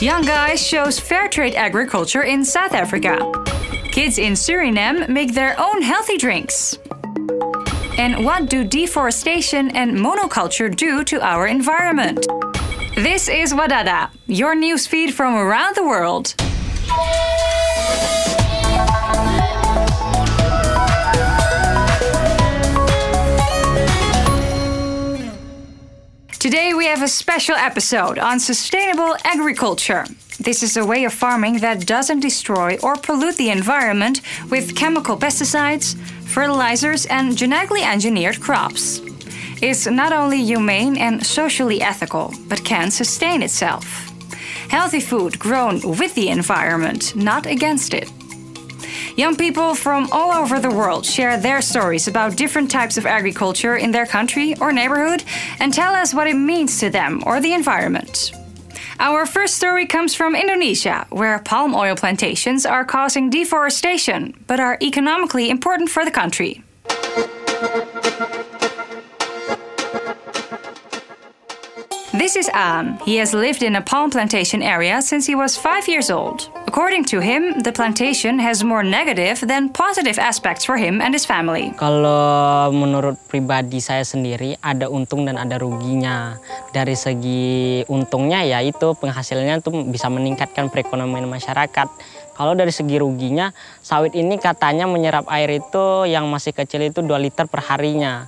Young guy shows fair trade agriculture in South Africa. Kids in Suriname make their own healthy drinks. And what do deforestation and monoculture do to our environment? This is WaDaDa, your news feed from around the world. Today we have a special episode on sustainable agriculture. This is a way of farming that doesn't destroy or pollute the environment with chemical pesticides, fertilizers, and genetically engineered crops. It's not only humane and socially ethical, but can sustain itself. Healthy food grown with the environment, not against it. Young people from all over the world share their stories about different types of agriculture in their country or neighborhood and tell us what it means to them or the environment. Our first story comes from Indonesia, where palm oil plantations are causing deforestation, but are economically important for the country. This is Aan. He has lived in a palm plantation area since he was 5 years old. According to him, the plantation has more negative than positive aspects for him and his family. Kalau menurut pribadi saya sendiri, ada untung dan ada ruginya. Dari segi untungnya ya itu penghasilannya tuh bisa meningkatkan perekonomian masyarakat. Kalau dari segi ruginya, sawit ini katanya menyerap air itu yang masih kecil itu 2 liter per harinya.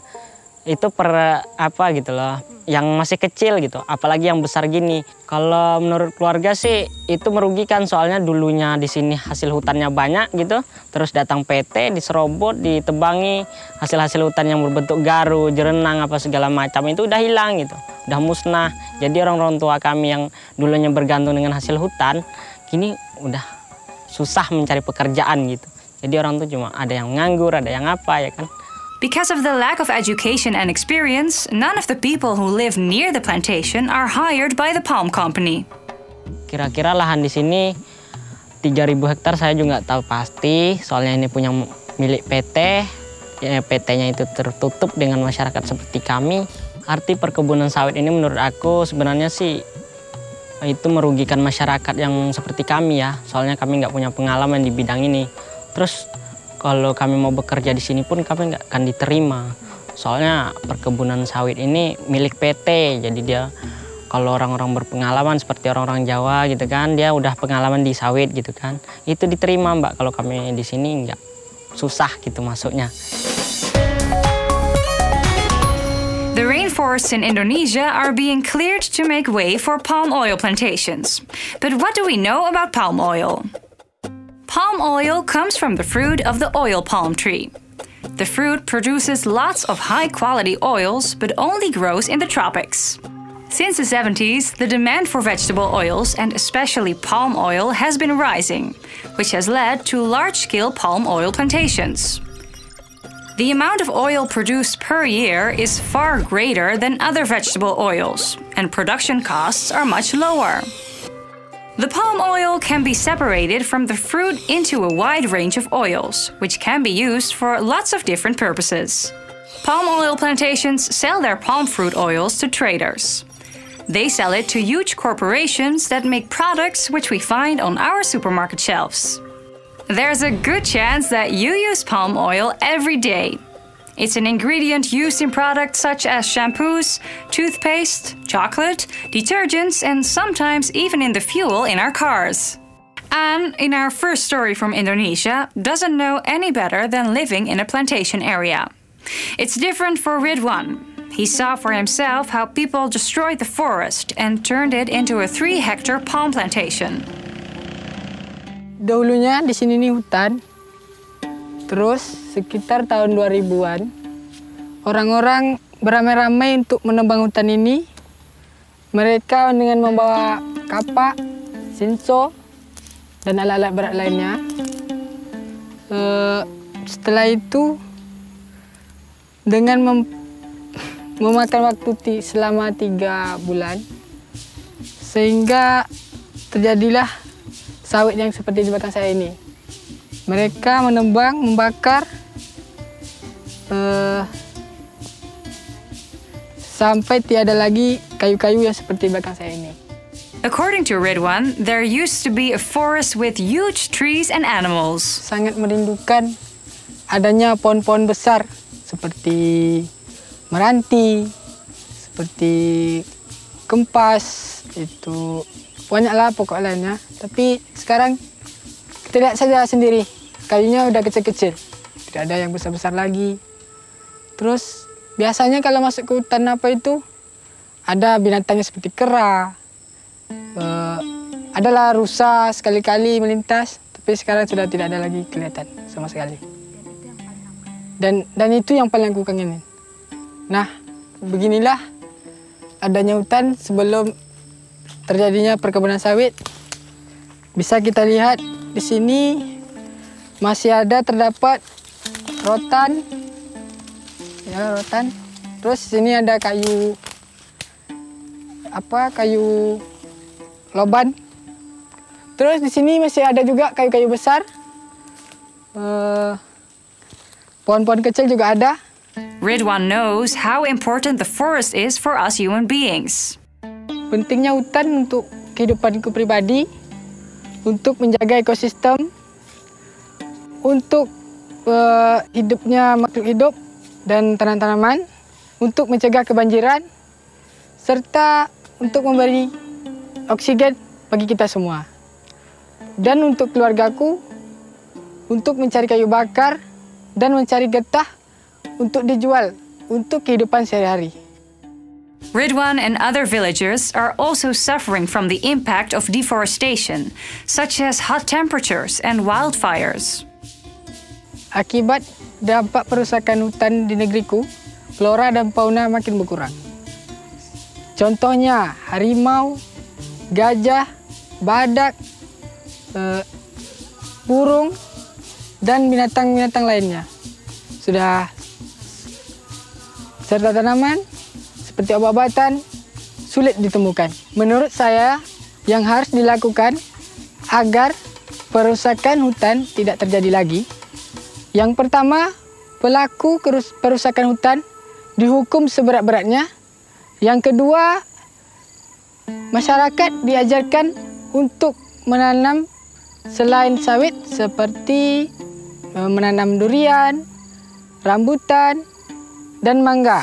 Itu per apa gitu loh, yang masih kecil gitu, apalagi yang besar gini. Kalau menurut keluarga sih itu merugikan, soalnya dulunya di sini hasil hutannya banyak gitu, terus datang PT diserobot, ditebangi, hasil hutan yang berbentuk garu, jerenang apa segala macam itu udah hilang gitu, udah musnah. Jadi orang tua kami yang dulunya bergantung dengan hasil hutan, kini udah susah mencari pekerjaan gitu. Jadi orang tuh cuma ada yang nganggur, ada yang apa ya kan. Because of the lack of education and experience, none of the people who live near the plantation are hired by the palm company. Kira-kira lahan di sini 3.000 hektar saya juga nggak tahu pasti, soalnya ini punya milik PT. Ya, PT-nya itu tertutup dengan masyarakat seperti kami. Arti perkebunan sawit ini menurut aku sebenarnya sih itu merugikan masyarakat yang seperti kami ya, soalnya kami nggak punya pengalaman di bidang ini. Terus kalau kami mau bekerja di sini pun kami nggak akan diterima. Soalnya perkebunan sawit ini milik PT. Jadi dia kalau orang-orang berpengalaman seperti orang-orang Jawa gitu kan, dia udah pengalaman di sawit gitu kan, itu diterima Mbak. Kalau kami di sini nggak, susah gitu masuknya. The rainforests in Indonesia are being cleared to make way for palm oil plantations. But what do we know about palm oil? Palm oil comes from the fruit of the oil palm tree. The fruit produces lots of high-quality oils, but only grows in the tropics. Since the 70s, the demand for vegetable oils, and especially palm oil, has been rising, which has led to large-scale palm oil plantations. The amount of oil produced per year is far greater than other vegetable oils, and production costs are much lower. The palm oil can be separated from the fruit into a wide range of oils, which can be used for lots of different purposes. Palm oil plantations sell their palm fruit oils to traders. They sell it to huge corporations that make products which we find on our supermarket shelves. There's a good chance that you use palm oil every day. It's an ingredient used in products such as shampoos, toothpaste, chocolate, detergents, and sometimes even in the fuel in our cars. Anne, in our first story from Indonesia, doesn't know any better than living in a plantation area. It's different for Ridwan. He saw for himself how people destroyed the forest and turned it into a 3-hectare palm plantation. Dahulunya di sini nih hutan. Terus sekitar tahun 2000-an, orang-orang beramai-ramai untuk menebang hutan ini. Mereka dengan membawa kapak, sinso, dan alat-alat berat lainnya. Setelah itu, dengan memakan waktu selama 3 bulan, sehingga terjadilah sawit yang seperti di belakang saya ini. Mereka menebang, membakar, sampai tiada lagi kayu-kayu yang seperti belakang saya ini. According to Ridwan, there used to be a forest with huge trees and animals. Sangat merindukan adanya pohon-pohon besar seperti meranti, seperti kempas, itu banyaklah pokok lainnya. Tapi sekarang kita lihat saja sendiri, kayunya udah kecil-kecil, tidak ada yang besar-besar lagi. Terus biasanya kalau masuk ke hutan apa itu, ada binatangnya seperti kera, adalah rusa sekali-kali melintas, tapi sekarang sudah tidak ada lagi kelihatan sama sekali. Dan itu yang paling aku kangenin. Nah, beginilah adanya hutan sebelum terjadinya perkebunan sawit. Bisa kita lihat di sini masih ada terdapat rotan. Ya, rotan. Terus di sini ada kayu loban. Terus di sini masih ada juga kayu-kayu besar. Pohon-pohon kecil juga ada. Ridwan knows how important the forest is for us human beings. Pentingnya hutan untuk kehidupanku pribadi, untuk menjaga ekosistem, untuk hidupnya makhluk hidup dan tanaman-tanaman, untuk mencegah kebanjiran, serta untuk memberi oksigen bagi kita semua. Dan untuk keluargaku, untuk mencari kayu bakar dan mencari getah untuk dijual untuk kehidupan sehari-hari. Ridwan and other villagers are also suffering from the impact of deforestation, such as hot temperatures and wildfires. Akibat dampak perusakan hutan di negeriku, flora dan fauna makin berkurang. Contohnya harimau, gajah, badak, burung, dan binatang-binatang lainnya. Sudah serta tanaman seperti obat-obatan sulit ditemukan. Menurut saya, yang harus dilakukan agar perusakan hutan tidak terjadi lagi, yang pertama, pelaku perusakan hutan dihukum seberat-beratnya. Yang kedua, masyarakat diajarkan untuk menanam selain sawit seperti menanam durian, rambutan, dan mangga.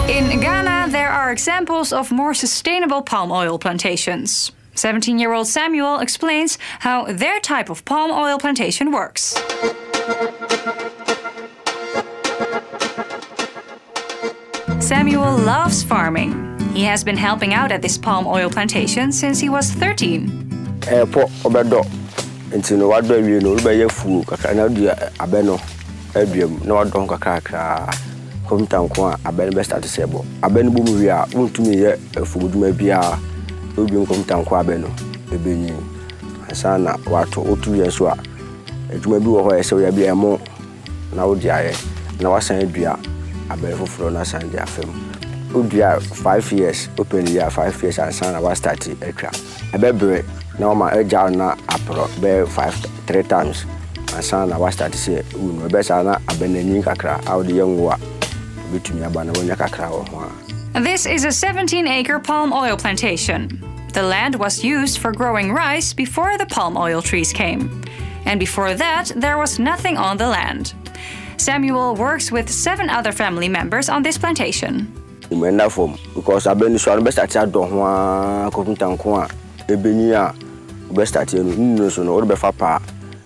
In Ghana, there are examples of more sustainable palm oil plantations. 17-year-old Samuel explains how their type of palm oil plantation works. Samuel loves farming. He has been helping out at this palm oil plantation since he was 13. Udia 5 years, open year 5 years and son was started ekra. Ebebre na ma eja na apro be 3 times. And son was started say we be sana abenani kakra out the young wa betumi aba na wonya kakra wo ho. This is a 17-acre palm oil plantation. The land was used for growing rice before the palm oil trees came. And before that, there was nothing on the land. Samuel works with 7 other family members on this plantation. Because I've been so best at Don Copuntanqua, Ebenia, best at no be fapa,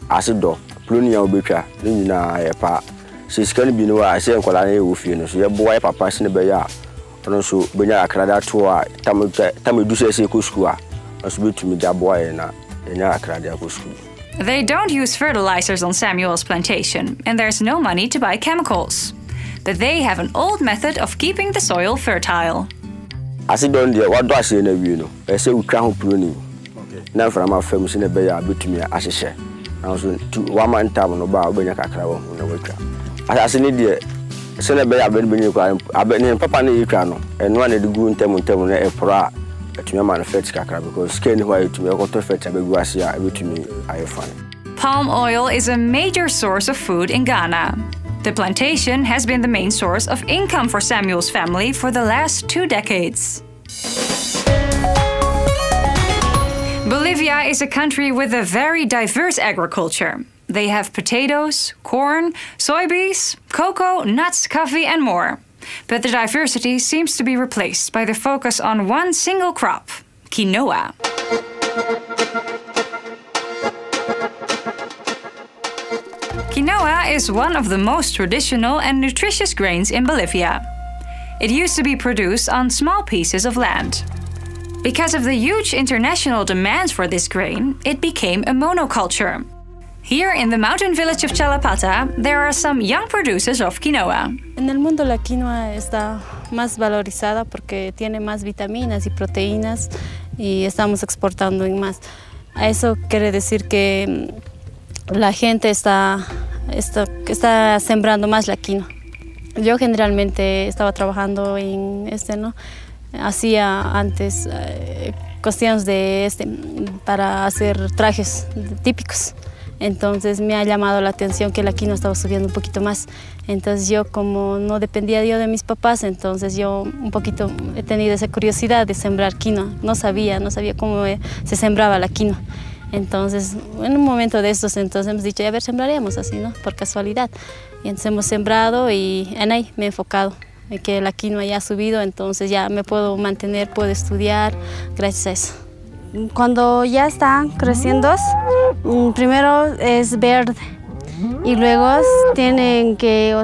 as a dog, Plunia Obica, Lina, a pa. She's going to be no, I say, Colania with you, so your boy papa in the Baya, and also Benya Crada tour, Tamu Duce Cuscua, and speak to me that boy and Crada Cuscu. They don't use fertilizers on Samuel's plantation, and there's no money to buy chemicals. But they have an old method of keeping the soil fertile. I said, don't dear, what do I say in a view? I say, we can't pruning. Now, from our family in a bay, I bet to me as a share. I was 1 man town about Benyaka on the worker. I said, dear, send a bay, I've been in Papa Nicano, and one of the good Temun a pra to me manufacture cacra because skin white to me, got to fetch a big gracia, every to me, I find. Palm oil is a major source of food in Ghana. The plantation has been the main source of income for Samuel's family for the last 2 decades. Bolivia is a country with a very diverse agriculture. They have potatoes, corn, soybeans, cocoa, nuts, coffee, and more. But the diversity seems to be replaced by the focus on one single crop, quinoa. Quinoa is one of the most traditional and nutritious grains in Bolivia. It used to be produced on small pieces of land. Because of the huge international demands for this grain, it became a monoculture. Here in the mountain village of Chalapata, there are some young producers of quinoa. En el mundo la quinoa está más valorizada porque tiene más vitaminas y proteínas y estamos exportando en más. Eso quiere decir que la gente está sembrando más la quinoa. Yo generalmente estaba trabajando en ¿no? Hacía antes cuestiones de para hacer trajes típicos. Entonces me ha llamado la atención que la quinoa estaba subiendo un poquito más. Entonces yo, como no dependía yo de mis papás, entonces yo un poquito he tenido esa curiosidad de sembrar quinoa. No sabía cómo se sembraba la quinoa. Entonces, en un momento de estos, entonces hemos dicho, a ver, sembraremos así, ¿no? Por casualidad. Y entonces hemos sembrado y en ahí me he enfocado. Que la quinoa ya ha subido, entonces ya me puedo mantener, puedo estudiar gracias a eso. Cuando ya están creciendo, primero es verde y luego tienen que,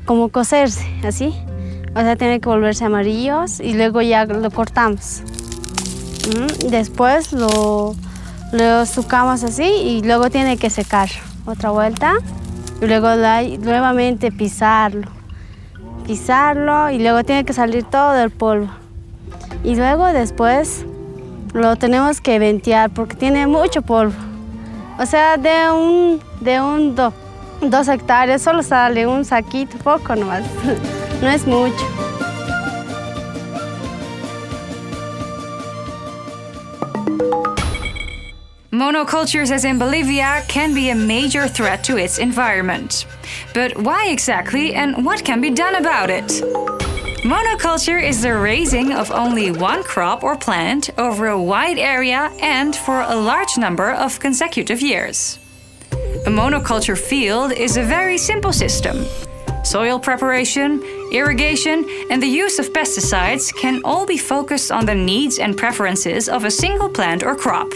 como cocerse, así. Tienen que volverse amarillos y luego ya lo cortamos. Después lo sucamos así y luego tiene que secar otra vuelta y luego nuevamente pisarlo y luego tiene que salir todo el polvo. Y luego después lo tenemos que ventear porque tiene mucho polvo. De 2 hectáreas solo sale un saquito, poco nomás, no es mucho. Monocultures, as in Bolivia, can be a major threat to its environment. But why exactly, and what can be done about it? Monoculture is the raising of only one crop or plant over a wide area and for a large number of consecutive years. A monoculture field is a very simple system. Soil preparation, irrigation, and the use of pesticides can all be focused on the needs and preferences of a single plant or crop.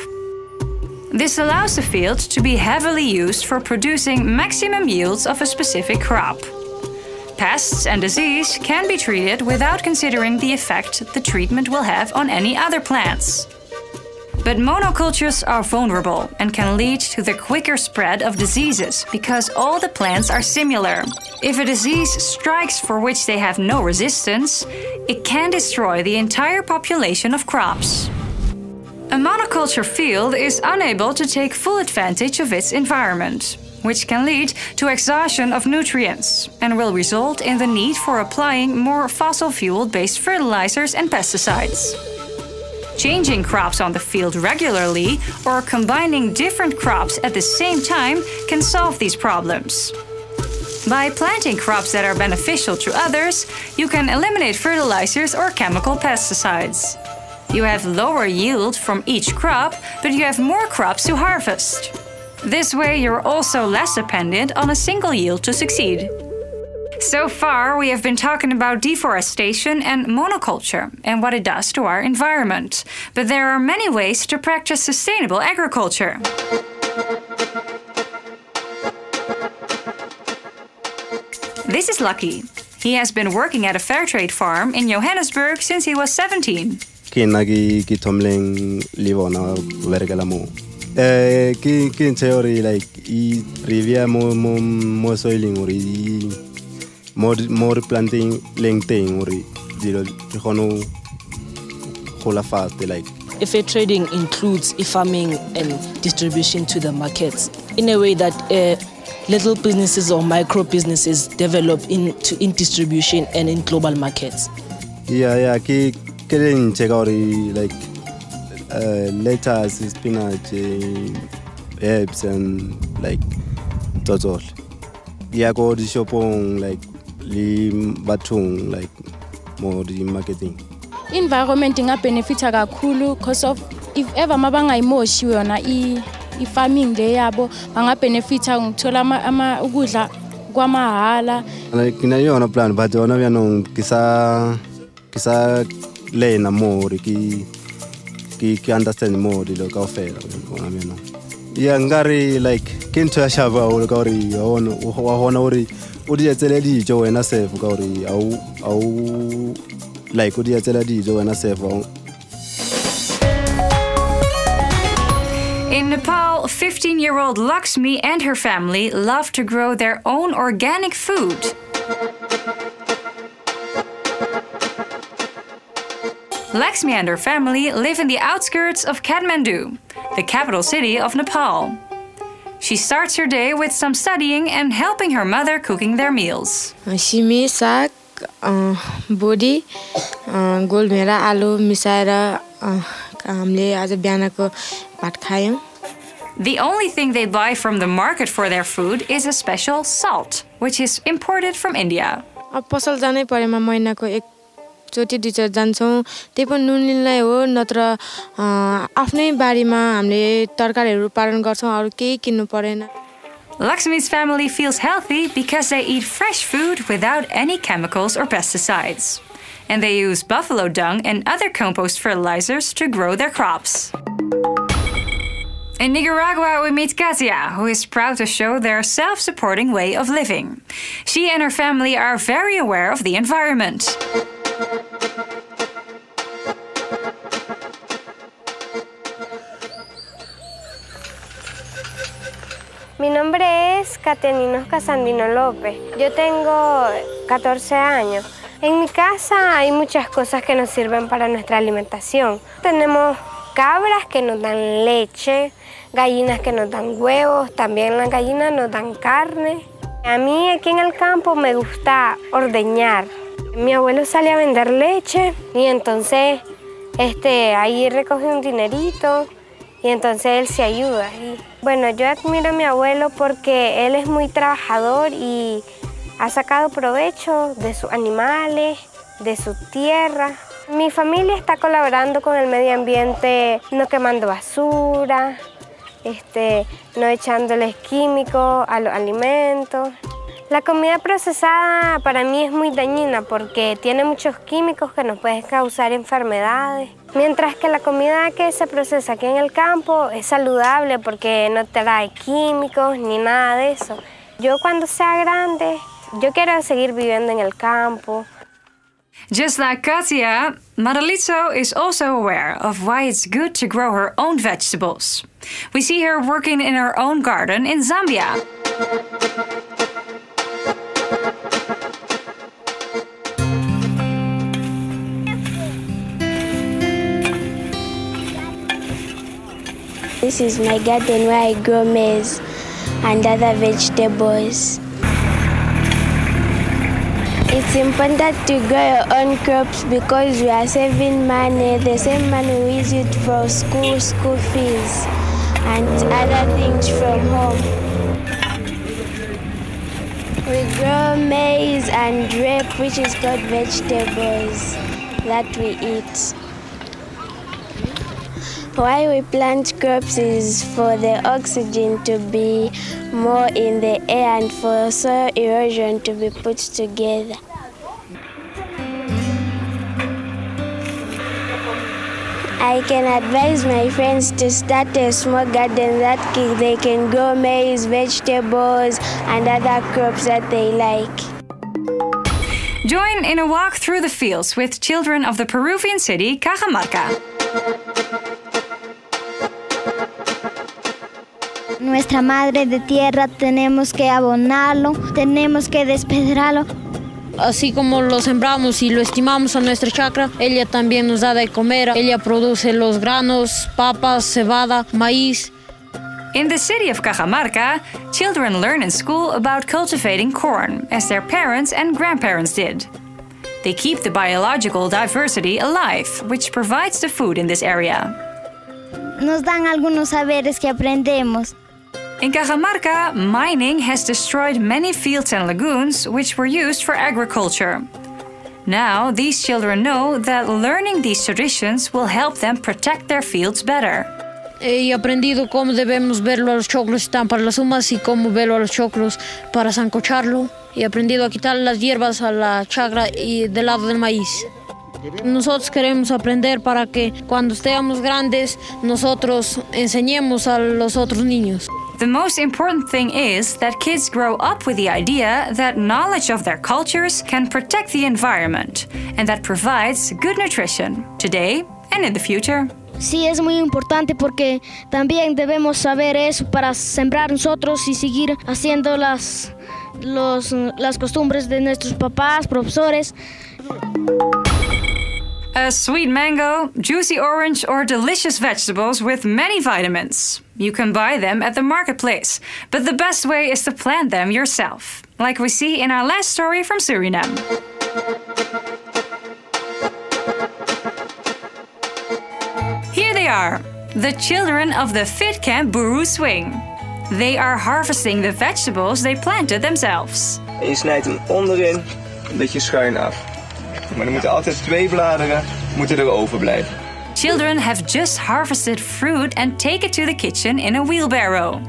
This allows the field to be heavily used for producing maximum yields of a specific crop. Pests and disease can be treated without considering the effect the treatment will have on any other plants. But monocultures are vulnerable and can lead to the quicker spread of diseases because all the plants are similar. If a disease strikes for which they have no resistance, it can destroy the entire population of crops. A monoculture field is unable to take full advantage of its environment, which can lead to exhaustion of nutrients and will result in the need for applying more fossil fuel-based fertilizers and pesticides. Changing crops on the field regularly or combining different crops at the same time can solve these problems. By planting crops that are beneficial to others, you can eliminate fertilizers or chemical pesticides. You have lower yield from each crop, but you have more crops to harvest. This way, you're also less dependent on a single yield to succeed. So far, we have been talking about deforestation and monoculture and what it does to our environment. But there are many ways to practice sustainable agriculture. This is Lucky. He has been working at a fair trade farm in Johannesburg since he was 17. Kinagi kitomleng livona vergalamo. Kin theory like I revia mo soiling or more planting lengthing or the hono hola fast like. Fair trading includes farming and distribution to the markets in a way that little businesses or micro businesses develop in distribution and in global markets. Yeah, Killing check out like lettuce, spinach, herbs, and like total. Yeah, go to shop on like li batung like more the marketing. environment ingabenefita kakhulu because of if ever mabangayimoshi yona i-farming le yabo bangabenefita ngithola ukudla kwamahala. Like na yona plan but ona byanong kisa lena more ki understand more dilo ka ofela ona byanong. Ya ngari like kinto ya shaba o ka ori wa hona ori o di etsele dijo wena sef ka ori au like o di etsele dijo wena sef. In Nepal, 15-year-old Lakshmi and her family love to grow their own organic food. Lakshmi and her family live in the outskirts of Kathmandu, the capital city of Nepal. She starts her day with some studying and helping her mother cooking their meals. Simi, sak, bodi, golmera, alu, misaira, hamle आज बिहानको भात खायौं. The only thing they buy from the market for their food is a special salt, which is imported from India. अब पसल जानै परेमा महिनाको एकचोटि दुईचोटि जान्छौं. त्यही पनि नुनलिनलाई हो नत्र आफ्नै बारीमा हामीले तरकारीहरू उत्पादन गर्छौं अरु केही किन्नु परेन. Lakshmi's family feels healthy because they eat fresh food without any chemicals or pesticides. And they use buffalo dung and other compost fertilizers to grow their crops. In Nicaragua, we meet Katia, who is proud to show their self-supporting way of living. She and her family are very aware of the environment. Mi nombre es Katia Casandino López. Yo tengo 14 años. En mi casa hay muchas cosas que nos sirven para nuestra alimentación. Tenemos cabras que nos dan leche, gallinas que nos dan huevos, también las gallinas nos dan carne. A mí aquí en el campo me gusta ordeñar. Mi abuelo sale a vender leche y entonces ahí recoge un dinerito y entonces él se ayuda. Bueno, yo admiro a mi abuelo porque él es muy trabajador y ha sacado provecho de sus animales, de su tierra. Mi familia está colaborando con el medio ambiente, no quemando basura, no echándoles químicos a los alimentos. La comida procesada para mí es muy dañina porque tiene muchos químicos que nos pueden causar enfermedades. Mientras que la comida que se procesa aquí en el campo es saludable porque no trae químicos ni nada de eso. Yo cuando sea grande, yo quiero seguir viviendo en el campo. Just like Katia, Madalitzo is also aware of why it's good to grow her own vegetables. We see her working in her own garden in Zambia. This is my garden where I grow maize and other vegetables. It's important to grow your own crops because we are saving money, the same money we use it for school fees and other things from home. We grow maize and rape, which is called vegetables that we eat. Why we plant crops is for the oxygen to be more in the air and for soil erosion to be put together. I can advise my friends to start a small garden that they can grow maize, vegetables, and other crops that they like. Join in a walk through the fields with children of the Peruvian city Cajamarca. Nuestra madre de tierra tenemos que abonarlo, tenemos que despedrarlo. Así como lo sembramos y lo estimamos a nuestra chacra, ella también nos da de comer. Ella produce los granos, papas, cebada, maíz. In the city of Cajamarca, children learn in school about cultivating corn, as their parents and grandparents did. They keep the biological diversity alive, which provides the food in this area. Nos dan algunos saberes que aprendemos. In Cajamarca, mining has destroyed many fields and lagoons which were used for agriculture. Now, these children know that learning these traditions will help them protect their fields better. He aprendido cómo debemos verlo a los choclos están para las humas y cómo verlo a los choclos para sancocharlo. He aprendido a quitar las hierbas a la chacra y del lado del maíz. Nosotros queremos aprender para que cuando estemos grandes nosotros enseñemos a los otros niños. The most important thing is that kids grow up with the idea that knowledge of their cultures can protect the environment and that provides good nutrition today and in the future. Sí, es muy importante porque también debemos saber eso para sembrar nosotros y seguir haciendo las costumbres de nuestros papás, profesores. A sweet mango, juicy orange, or delicious vegetables with many vitamins. You can buy them at the marketplace, but the best way is to plant them yourself, like we see in our last story from Suriname. Here they are, the children of the Fit Camp Buru Swing. They are harvesting the vegetables they planted themselves. En je snijdt hem onderin een beetje schuin af. Maar er moeten altijd 2 bladeren er overblijven. Children have just harvested fruit and take it to the kitchen in a wheelbarrow.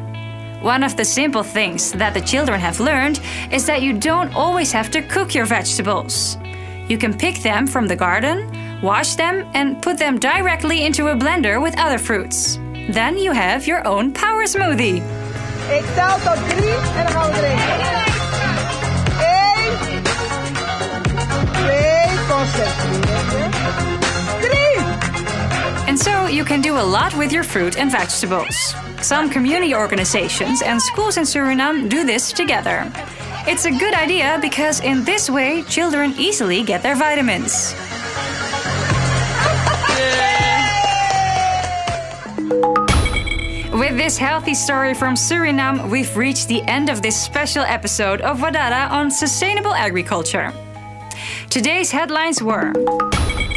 One of the simple things that the children have learned is that you don't always have to cook your vegetables. You can pick them from the garden, wash them, and put them directly into a blender with other fruits. Then you have your own power smoothie. Ik tel tot 3 en dan gaan we drinken. 3! And so you can do a lot with your fruit and vegetables. Some community organizations and schools in Suriname do this together. It's a good idea because in this way children easily get their vitamins. With this healthy story from Suriname, we've reached the end of this special episode of WaDaDa on sustainable agriculture. Today's headlines were: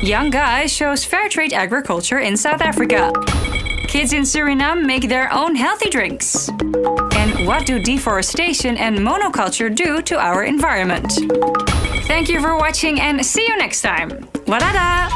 Young guy shows fair trade agriculture in South Africa. Kids in Suriname make their own healthy drinks. And what do deforestation and monoculture do to our environment? Thank you for watching and see you next time. WaDaDa!